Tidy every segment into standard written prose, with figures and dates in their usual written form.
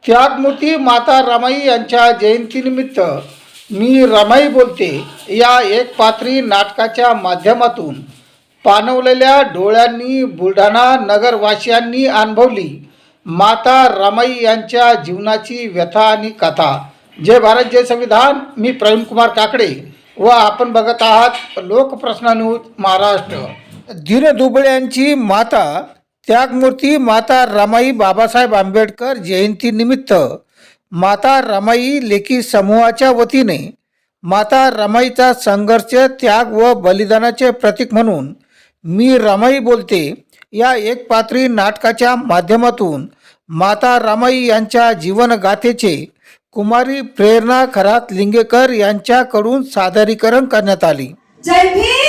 त्यागमूर्ती माता रमाई यांच्या जयंतीनिमित्त मी रमाई बोलते या एक पात्री नाटकाच्या माध्यमातून पाणवलेल्या डोळ्यांनी बुलढाणा नगरवासियांनी अनुभवली माता रमाई यांच्या जीवनाची व्यथा आणि कथा. जय भारत जय संविधान. मी प्रवीण कुमार काकडे व आपण बघत आहात लोकप्रश्न न्यूज महाराष्ट्र. दीनदुबळ्यांची माता त्यागमूर्ती माता रमाई बाबासाहेब आंबेडकर जयंतीनिमित्त माता रमाई लेखी समूहाच्या वतीने माता रमाईचा संघर्ष त्याग व बलिदानाचे प्रतीक म्हणून मी रमाई बोलते या एक पात्री नाटकाच्या माध्यमातून माता रमाई यांच्या जीवनगाथेचे कुमारी प्रेरणा खरात लिंगेकर यांच्याकडून सादरीकरण करण्यात आली. जय भीम.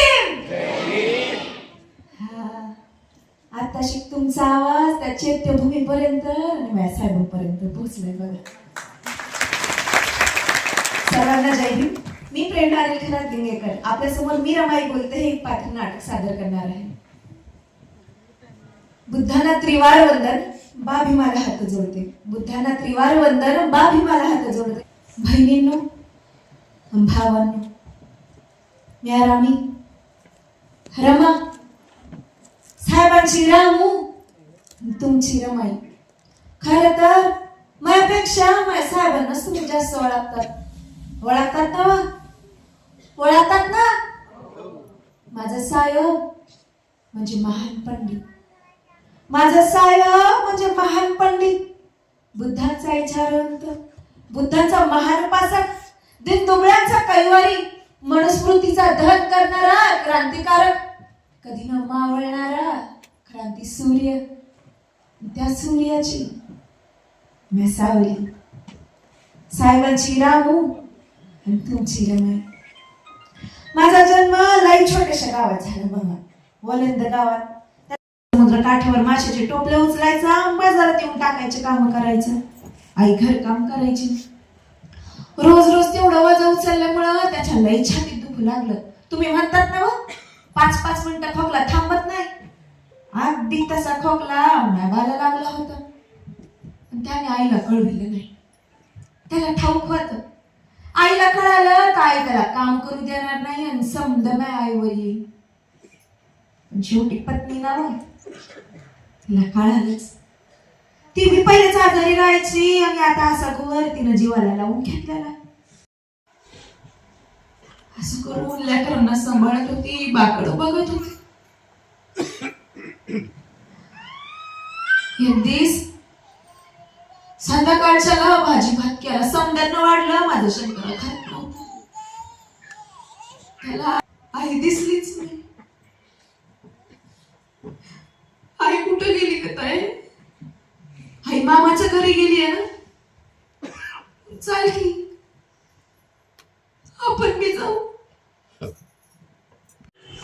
आता शिक तुमचा आवाज त्या चैत्यभूमीपर्यंत आणि माझ्या साहेबांपर्यंत पोहोचलाय बघा. सर्वांना जय भीम. मी प्रेरणा खरात लिंगेकर आपल्यासमोर मी रमाई बोलते हे एक पात्र नाटक सादर करणार आहे. बुद्धांना त्रिवार वंदन बा भीमाला हात जोडते. बुद्धांना त्रिवार वंदन बा भीमाला हात जोडते. बहिणींनो भावांनो म्या रामी रमा साहेबांची रामू तुमची रमाई. खरं तर माझ्यापेक्षा माझ्या साहेबांना तुम्ही जास्त ओळखतात ना. माझा साहेब म्हणजे महान पंडित. माझा साहेब म्हणजे महान पंडित. बुद्धांचा विचारवंत, बुद्धांचा महान उपासक, दीनदुबळ्यांचा कैवारी, मनुस्मृतीचा दहन करणारा क्रांतिकारक, कधी न मावळणारा क्रांती सूर्य. त्या सूर्याची मी सावली. साहेबांची रामू आणि तुमची रमाई. माझा जन्म लाई छोट्याशा गावात झाला बघा. वलंद गावात. समुद्र काठावर माशाचे टोपले उचलायचा, बाजारात येऊन टाकायचे काम करायचं. आई घरकाम करायची. रोज रोज तेवढं वजन उचलल्यामुळं त्याच्या लई छातीत दुखू लागलं. तुम्ही म्हणतात ना 5-5 मिनिटं खोकला थांबत नाही. अगदी तसा खोकला नागाला लागला होता. त्याने आईला कळविलं नाही. त्याला ठाऊक होतं आईला कळालं तर आई त्याला काम करू देणार नाही आणि समज आईवर येईल. शेवटी पत्नी ना तिला कळालंच. ती बी पहिलेच आजारी राहायची आणि आता असा गोवर तिनं जीवाला लावून घेतलेला. असं करून लेकरांना सांभाळत होती, बाकडं बघत होती. एक दिवस संध्याकाळच्याला भाजी भात केला. समद्यानं वाढलं. माझं शंकर खात नव्हतं. त्याला आई दिसलीच नाही. आई कुठं गेली का ताई? आई मामाच्या घरी गेली आहे ना. चाल की आपण बी जाऊ.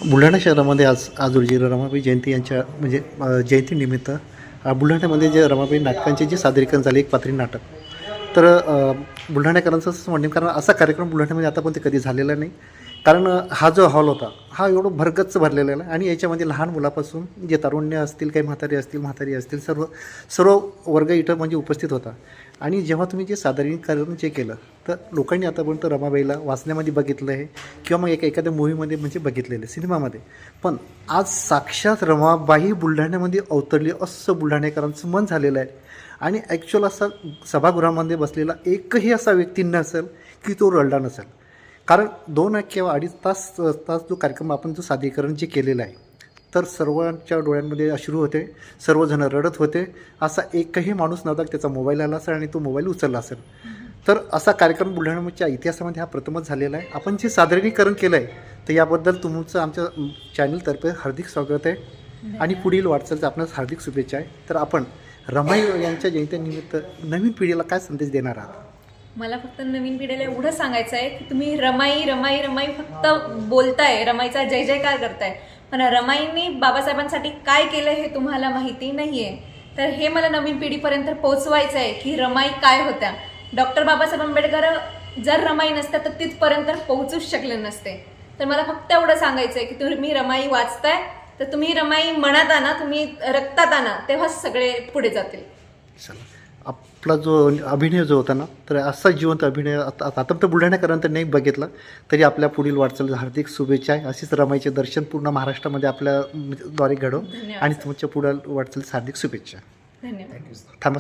बुलढाणा शहरामध्ये आज रोजी रमाबाई जयंती यांच्या म्हणजे जयंतीनिमित्त बुलढाण्यामध्ये जे रमाबाई नाटकांचे जे सादरीकरण झाले एक पात्री नाटक. तर बुलढाण्याकरांचं असं म्हणणे कारण असा कार्यक्रम बुलढाण्यामध्ये आता पण ते कधी झालेला नाही. कारण हा जो हॉल होता हा एवढं भरगच्च भरलेला आहे आणि याच्यामध्ये लहान मुलापासून जे तारुण्य असतील काही म्हातारी असतील सर्व वर्ग इथं म्हणजे उपस्थित होता. आणि जेव्हा तुम्ही जे सादरीकरण जे केलं तर लोकांनी आतापर्यंत रमाबाईला वाचण्यामध्ये बघितलं आहे किंवा मग एखाद्या मूवीमध्ये म्हणजे बघितलेलं आहे सिनेमामध्ये. पण आज साक्षात रमाबाई बुलढाण्यामध्ये अवतरली असं बुलढाणेकरांचं मन झालेलं आहे. आणि ॲक्च्युअल असा सभागृहामध्ये बसलेला एकही असा व्यक्ती नसेल की तो रडला नसेल. कारण 2 किंवा 2.5 तास जो कार्यक्रम आपण जो सादरीकरण जे केलेलं आहे तर सर्वांच्या डोळ्यांमध्ये अश्रू होते. सर्वजण रडत होते. असा एकही माणूस नव्हता की त्याचा मोबाईल आला असेल आणि तो मोबाईल उचलला असेल. तर असा कार्यक्रम बुलढाण्याच्या इतिहासामध्ये हा प्रथमच झालेला आहे. आपण जे सादरीकरण केलं आहे तर याबद्दल तुमचं आमच्या चॅनलतर्फे हार्दिक स्वागत आहे आणि पुढील वाटचालीचं आपणास हार्दिक शुभेच्छा आहे. तर आपण रमाई यांच्या जयंतीनिमित्त नवीन पिढीला काय संदेश देणार आहात? मला फक्त नवीन पिढीला एवढं सांगायचं आहे की तुम्ही रमाई रमाई रमाई फक्त बोलताय, रमाईचा जय जयकार करताय, पण रमाईंनी बाबासाहेबांसाठी काय केलं हे तुम्हाला माहिती नाहीये. तर हे मला नवीन पिढीपर्यंत पोहोचवायचं आहे की रमाई काय होत्या. डॉक्टर बाबासाहेब आंबेडकर जर रमाई नसत्या तर तिथपर्यंत पोहोचूच शकले नसते. तर मला फक्त एवढं सांगायचं आहे की तुम्ही रमाई वाचताय तर तुम्ही रमाई मनात आणा, तुम्ही रक्तात आणा, तेव्हाच सगळे पुढे जातील. चला आपला जो अभिनय जो होता ना, तर असा जिवंत अभिनय आता तर बुलढाण्याकरांत नाही बघितला तरी आपल्या पुढील वाटचाल हार्दिक शुभेच्छा आहे. अशीच रमाईचे दर्शन पूर्ण महाराष्ट्रामध्ये आपल्या द्वारे घडव धन्यवाद आणि सर. तुमच्या पुढील वाटचालीस हार्दिक शुभेच्छा. धन्यवाद. थांबा.